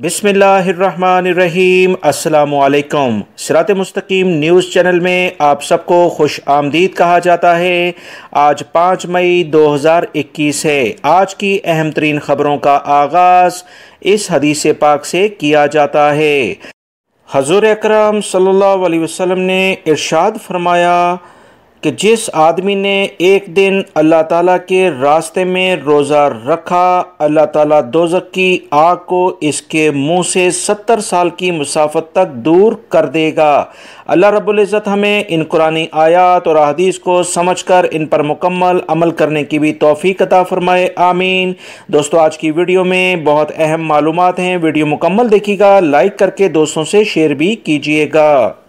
बिस्मिल्लाहिर्रहमानिर्रहीम। अस्सलामुअलैकुम। सिरात.e.मustaqem news channel में आप सबको खुश आमदीद कहा जाता है। आज 5 मई 2021 है। आज की अहम तरीन खबरों का आगाज़ इस हदीस पाक से किया जाता है। हज़ूर अकरम सल्लल्लाहु अलैहि वसल्लम ने इरशाद फरमाया कि जिस आदमी ने एक दिन अल्लाह ताला के रास्ते में रोज़ा रखा, अल्लाह ताला दोज़ख की आग को इसके मुंह से 70 साल की मुसाफत तक दूर कर देगा। अल्लाह रब्बुल इज़्ज़त हमें इन कुरानी आयात और अहदीस को समझकर इन पर मुकम्मल अमल करने की भी तौफीक अता फरमाए, आमीन। दोस्तों, आज की वीडियो में बहुत अहम मालूमात हैं। वीडियो मुकम्मल देखिएगा, लाइक करके दोस्तों से शेयर भी कीजिएगा।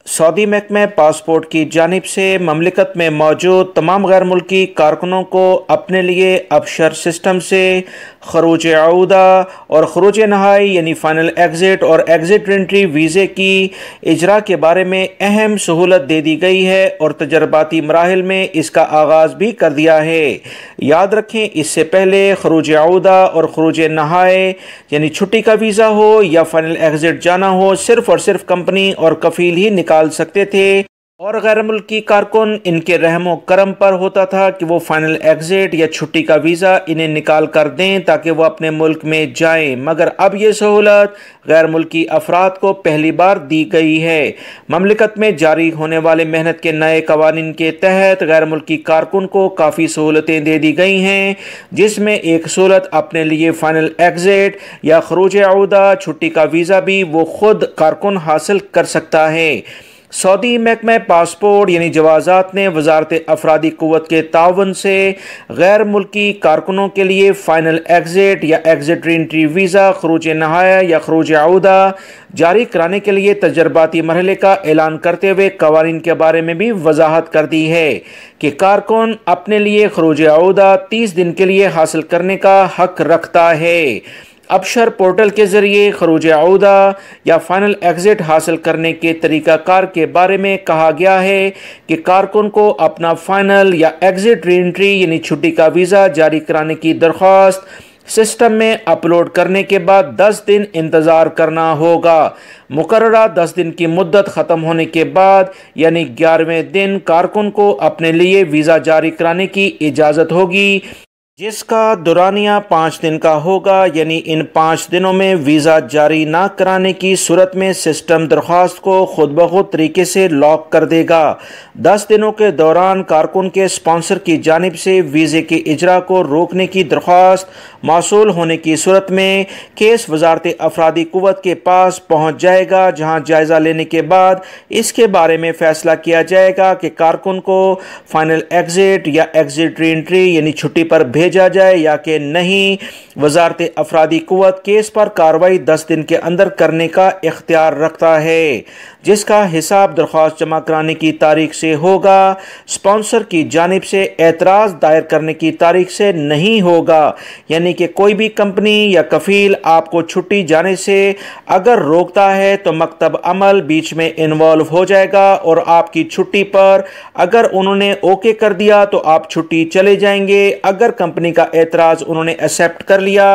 सऊदी महकमे पासपोर्ट की जानिब से ममलिकत में मौजूद तमाम गैर मुल्की कारकुनों को अपने लिए अबशर सिस्टम से खरूज आऊदा और खरूज नहाई यानी फ़ाइनल एग्ज़िट और एग्ज़िट एंट्री वीज़े की इजरा के बारे में अहम सहूलत दे दी गई है और तजर्बाती मराहिल में इसका आगाज़ भी कर दिया है। याद रखें, इससे पहले खरूज आऊदा और खरूज नहाई यानी छुट्टी का वीज़ा हो या फ़ाइनल एग्ज़िट जाना हो, सिर्फ़ और सिर्फ कंपनी और कफ़ील ही निकाल सकते थे और गैर मुल्की कारकुन इनके रहमो करम पर होता था कि वो फाइनल एग्जिट या छुट्टी का वीज़ा इन्हें निकाल कर दें ताकि वो अपने मुल्क में जाएं। मगर अब ये सहूलत गैर मुल्की अफराद को पहली बार दी गई है। ममलिकत में जारी होने वाले मेहनत के नए कवानीन के तहत गैर मुल्की कारकुन को काफ़ी सहूलतें दे दी गई हैं, जिसमें एक सहूलत अपने लिए फाइनल एग्जिट या खरूज आऊदा छुट्टी का वीज़ा भी वो खुद कारकुन हासिल कर सकता है। सऊदी महकमे पासपोर्ट यानी जवाज़ात ने वजारत अफरादी क़ुव्वत के ताउन से गैर मुल्की कारकुनों के लिए फ़ाइनल एग्ज़िट या एग्ज़िट एंट्री वीज़ा, खरूज नहाया या खरूज आऊदा जारी कराने के लिए तजर्बाती मरहले का ऐलान करते हुए कवानीन के बारे में भी वजाहत कर दी है कि कारकुन अपने लिए खरूज आऊदा 30 दिन के लिए हासिल करने का हक रखता है। अबशर पोर्टल के ज़रिए खरूज आऊदा या फ़ाइनल एग्ज़िट हासिल करने के तरीक़ाकार के बारे में कहा गया है कि कारकुन को अपना फ़ाइनल या एग्ज़िट रीएंट्री यानी छुट्टी का वीज़ा जारी कराने की दरख्वास्त सिस्टम में अपलोड करने के बाद 10 दिन इंतज़ार करना होगा। मुकर्ररा 10 दिन की मुद्दत ख़त्म होने के बाद यानी 11वें दिन कारकुन को अपने लिए वीज़ा जारी कराने की इजाज़त होगी, जिसका दुरानिया 5 दिन का होगा। यानी इन 5 दिनों में वीज़ा जारी ना कराने की सूरत में सिस्टम दरख्वास्त को खुद ब खुद तरीके से लॉक कर देगा। 10 दिनों के दौरान कारकुन के स्पॉन्सर की जानिब से वीज़े के इजरा को रोकने की दरख्वास्त मौसूल होने की सूरत में केस वजारत अफरादी क़ुव्वत के पास पहुँच जाएगा, जहाँ जायज़ा लेने के बाद इसके बारे में फ़ैसला किया जाएगा कि कारकुन को फ़ाइनल एग्ज़िट या एग्ज़िट रीएंट्री यानी छुट्टी पर भेजा जाए या कि नहीं। वजारत अफरादी क़ुव्वत केस पर कार्रवाई 10 दिन के अंदर करने का इख्तियार रखता है, जिसका हिसाब दरख्वास्त जमा कराने की तारीख से होगा। स्पॉन्सर की जानिब से एतराज़ दायर करने की तारीख से नहीं होगा। यानी कि कोई भी कंपनी या कफ़ील आपको छुट्टी जाने से अगर रोकता है तो मकतब अमल बीच में इन्वॉल्व हो जाएगा और आपकी छुट्टी पर अगर उन्होंने ओके कर दिया तो आप छुट्टी चले जाएंगे। अगर कंपनी का एतराज़ उन्होंने एक्सेप्ट कर लिया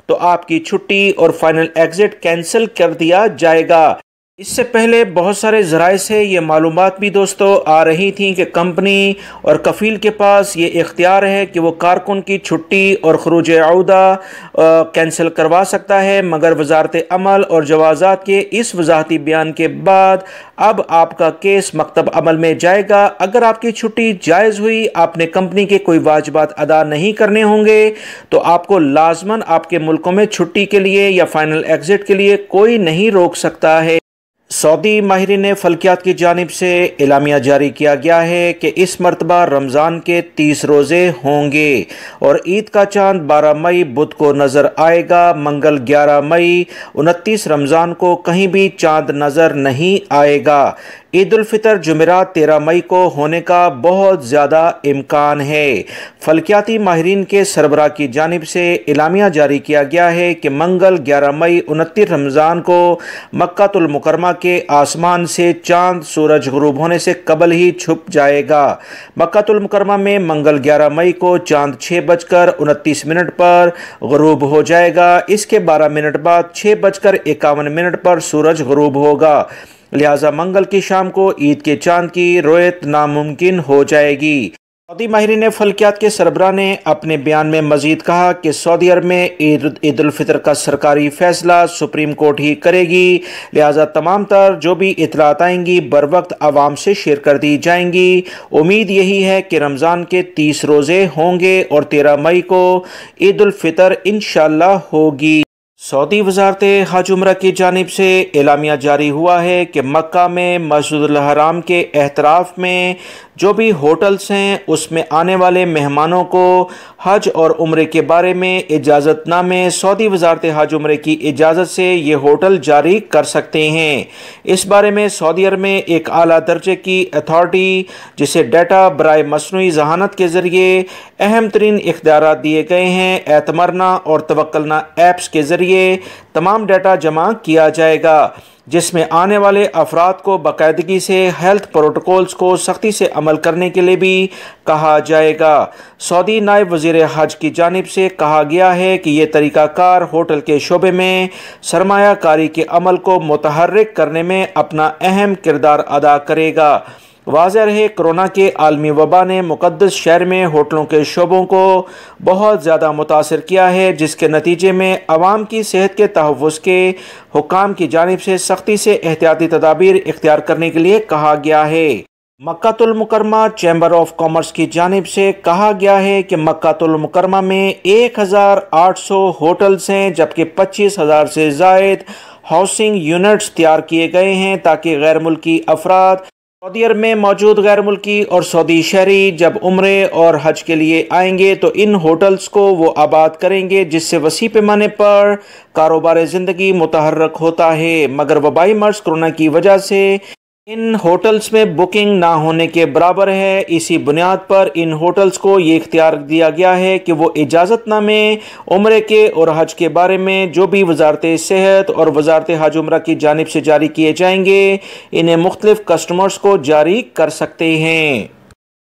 तो आपकी छुट्टी और फाइनल एग्ज़िट कैंसिल कर दिया जाएगा। इससे पहले बहुत सारे ज़राए से ये मालूमात भी दोस्तों आ रही थी कि कंपनी और कफ़ील के पास ये इख्तियार है कि वो कारकुन की छुट्टी और खरूज आऊदा कैंसिल करवा सकता है, मगर वजारत अमल और जवाज़ात के इस वजाहती बयान के बाद अब आपका केस मकतब अमल में जाएगा। अगर आपकी छुट्टी जायज़ हुई, आपने कंपनी के कोई वाजिबात अदा नहीं करने होंगे, तो आपको लाजमन आपके मुल्कों में छुट्टी के लिए या फ़ाइनल एग्ज़िट के लिए कोई नहीं रोक सकता है। सऊदी माहिरीन फ़ल्कियात की जानिब से एलामिया जारी किया गया है कि इस मरतबा रमज़ान के 30 रोज़े होंगे और ईद का चाँद 12 मई बुध को नज़र आएगा। मंगल 11 मई, 29 रमज़ान को कहीं भी चाँद नज़र नहीं आएगा। ईद उल फितर जुमेरात 13 मई को होने का बहुत ज़्यादा इम्कान है। फल्कियाती माहिरीन के सरबराह की जानिब से एलामिया जारी किया गया है कि मंगल 11 मई 29 रमज़ान को मक्कातुल मुकरमा के आसमान से चांद सूरज गुरूब होने से कबल ही छुप जाएगा। मक्कातुल मुकरमा में मंगल 11 मई को चांद 6:29 पर गुरूब हो जाएगा। इसके 12 मिनट बाद 6:51 पर सूरज गुरूब होगा। लिहाजा मंगल की शाम को ईद के चांद की रोयत नामुमकिन हो जाएगी। सऊदी माहिरीन फल्कियात के सरबराह ने अपने बयान में मजीद कहा कि सऊदी अरब में ईद उल फितर का सरकारी फैसला सुप्रीम कोर्ट ही करेगी। लिहाजा तमाम तर जो भी इतलात आएंगी बर वक्त आवाम से शेयर कर दी जाएंगी। उम्मीद यही है कि रमज़ान के 30 रोज़े होंगे और 13 मई को ईद उल फितर इंशाअल्लाह होगी। सऊदी वज़ारत हज उम्रा की जानिब से एलामिया जारी हुआ है कि मक्का में मस्जिदुल हराम के एहतराफ में जो भी होटल्स हैं उसमें आने वाले मेहमानों को हज और उम्रे के बारे में इजाज़तनामे सऊदी वज़ारत हज उम्रे की इजाज़त से ये होटल जारी कर सकते हैं। इस बारे में सऊदी अरब में एक आला दर्जे की अथॉरिटी जिसे डाटा बराए मसनूई ज़हानत के ज़रिए अहम तरीन इख्तियारात दिए गए हैं, एतमरना और तवक्कलना ऐप्स के ज़रिए तमाम डाटा जमा किया जाएगा, जिसमें आने वाले अफराद को बाकायदगी से हेल्थ प्रोटोकॉल्स को सख्ती से अमल करने के लिए भी कहा जाएगा। सऊदी नायब वज़ीर हज की जानिब से कहा गया है कि ये तरीक़ाकार होटल के शोबे में सरमायाकारी के अमल को मुतहर्रिक करने में अपना अहम किरदार अदा करेगा। वाज़ेह रहे कोरोना के आलमी वबा ने मुक़द्दस शहर में होटलों के शोबों को बहुत ज़्यादा मुतासिर किया है, जिसके नतीजे में अवाम की सेहत के तहफ़्फ़ुज़ के हुक्काम की जानिब से सख्ती से एहतियाती तदाबीर इख्तियार करने के लिए कहा गया है। मक्कातुल मुकरमा चैम्बर ऑफ कॉमर्स की जानिब से कहा गया है कि मक्कातुल मुकरमा में 1800 होटल्स हैं, जबकि 25,000 से ज़ायद हाउसिंग यूनिट्स तैयार किए गए हैं ताकि गैर मुल्की अफराद सऊदी अरब में मौजूद गैर मुल्की और सऊदी शहरी जब उम्रे और हज के लिए आएंगे तो इन होटल्स को वो आबाद करेंगे, जिससे वसी पैमाने पर कारोबार ज़िंदगी मुतहर्रक होता है। मगर वबाई मर्ज़ कोरोना की वजह से इन होटल्स में बुकिंग ना होने के बराबर है। इसी बुनियाद पर इन होटल्स को ये इख्तियार दिया गया है कि वो इजाज़तनामे उम्रे के और हज के बारे में जो भी वज़ारत सेहत और वज़ारत हज उम्रा की जानिब से जारी किए जाएंगे, इन्हें मुख्तलिफ कस्टमर्स को जारी कर सकते हैं।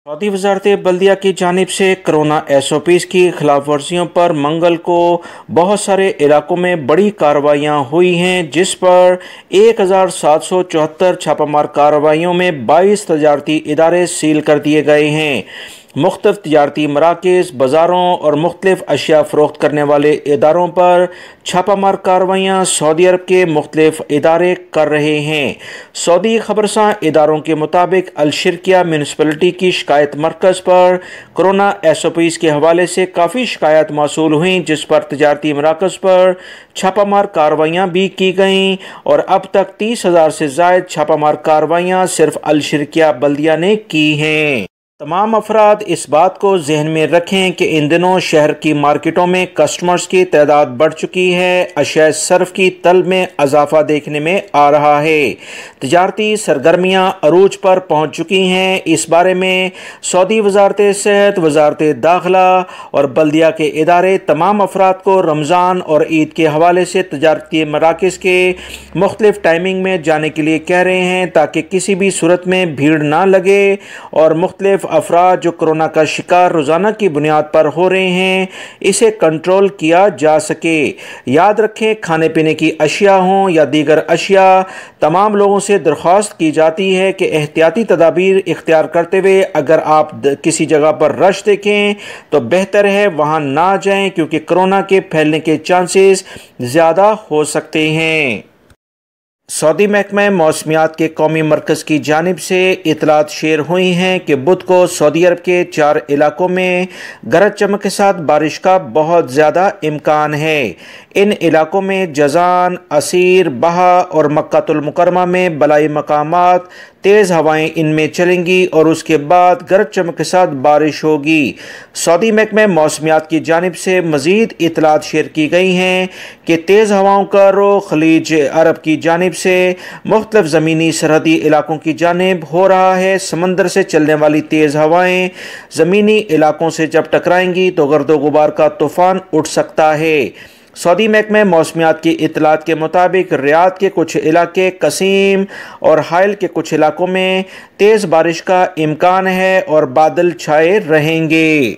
सऊदी वज़ारत बल्दिया की जानिब से कोरोना SOPs की खिलाफ वर्जियों पर मंगल को बहुत सारे इलाकों में बड़ी कार्रवाइयाँ हुई हैं, जिस पर 1774 छापामार कार्रवाइयों में 22 तजारती इदारे सील कर दिए गए हैं। मुख्तलिफ तजारती मराकज़, बाज़ारों और मुख्तलिफ अशिया फ़रोख्त करने वाले इदारों पर छापामार कार्रवाइयाँ सऊदी अरब के मुख्तलिफ इदारे कर रहे हैं। सऊदी खबरसां इदारों के मुताबिक अल-शिरकिया म्यूनिसिपलिटी की शिकायत मरकज़ पर कोरोना SOPs के हवाले से काफ़ी शिकायत मौसूल हुई, जिस पर तजारती मराकज़ पर छापामार कार्रवाइयाँ भी की गईं और अब तक 30,000 से ज़ायद छापामार कार्रवाइयाँ सिर्फ अल-शिरकिया बल्दिया ने की हैं। तमाम अफराद इस बात को जहन में रखें कि इन दिनों शहर की मार्केटों में कस्टमर्स की तादाद बढ़ चुकी है। अशिया सर्फ की तलब में इजाफा देखने में आ रहा है। तजारती सरगर्मियाँ अरूज पर पहुँच चुकी हैं। इस बारे में सऊदी वज़ारत सेहत, वज़ारत दाखिला और बल्दिया के इदारे तमाम अफराद को रमज़ान और ईद के हवाले से तजारती मराकज़ के मुख्तलिफ टाइमिंग में जाने के लिए कह रहे हैं, ताकि किसी भी सूरत में भीड़ ना लगे और मुख्तलिफ अफराद जो कोरोना का शिकार रोज़ाना की बुनियाद पर हो रहे हैं, इसे कंट्रोल किया जा सके। याद रखें, खाने पीने की अशिया हों या दीगर अशिया, तमाम लोगों से दरख्वास्त की जाती है कि एहतियाती तदाबीर इख्तियार करते हुए अगर आप किसी जगह पर रश देखें तो बेहतर है वहाँ ना जाएं, क्योंकि कोरोना के फैलने के चांसेस ज़्यादा हो सकते हैं। सऊदी महकमा मौसमियात के कौमी मरकज़ की जानिब से इतलात शेयर हुई हैं कि बुध को सऊदी अरब के 4 इलाकों में गरज चमक के साथ बारिश का बहुत ज़्यादा इम्कान है। इन इलाकों में जज़ान, असीर, बहा और मक्कातुल मुकरमा में बलाई मकामात तेज़ हवाएं इनमें चलेंगी और उसके बाद गरज चमक के साथ बारिश होगी। सऊदी महकमे मौसमियात की जानिब से मज़ीद इतलात शेयर की गई हैं कि तेज़ हवाओं का रुख खलीज अरब की जानिब से मुख्तलिफ ज़मीनी सरहदी इलाकों की जानिब हो रहा है। समंदर से चलने वाली तेज़ हवाएं ज़मीनी इलाकों से जब टकराएंगी तो गर्दो गुबार का तूफ़ान उठ सकता है। सऊदी महकमे मौसमियात की इतलात के मुताबिक रियाद के कुछ इलाके, कसीम और हाइल के कुछ इलाकों में तेज़ बारिश का इम्कान है और बादल छाए रहेंगे।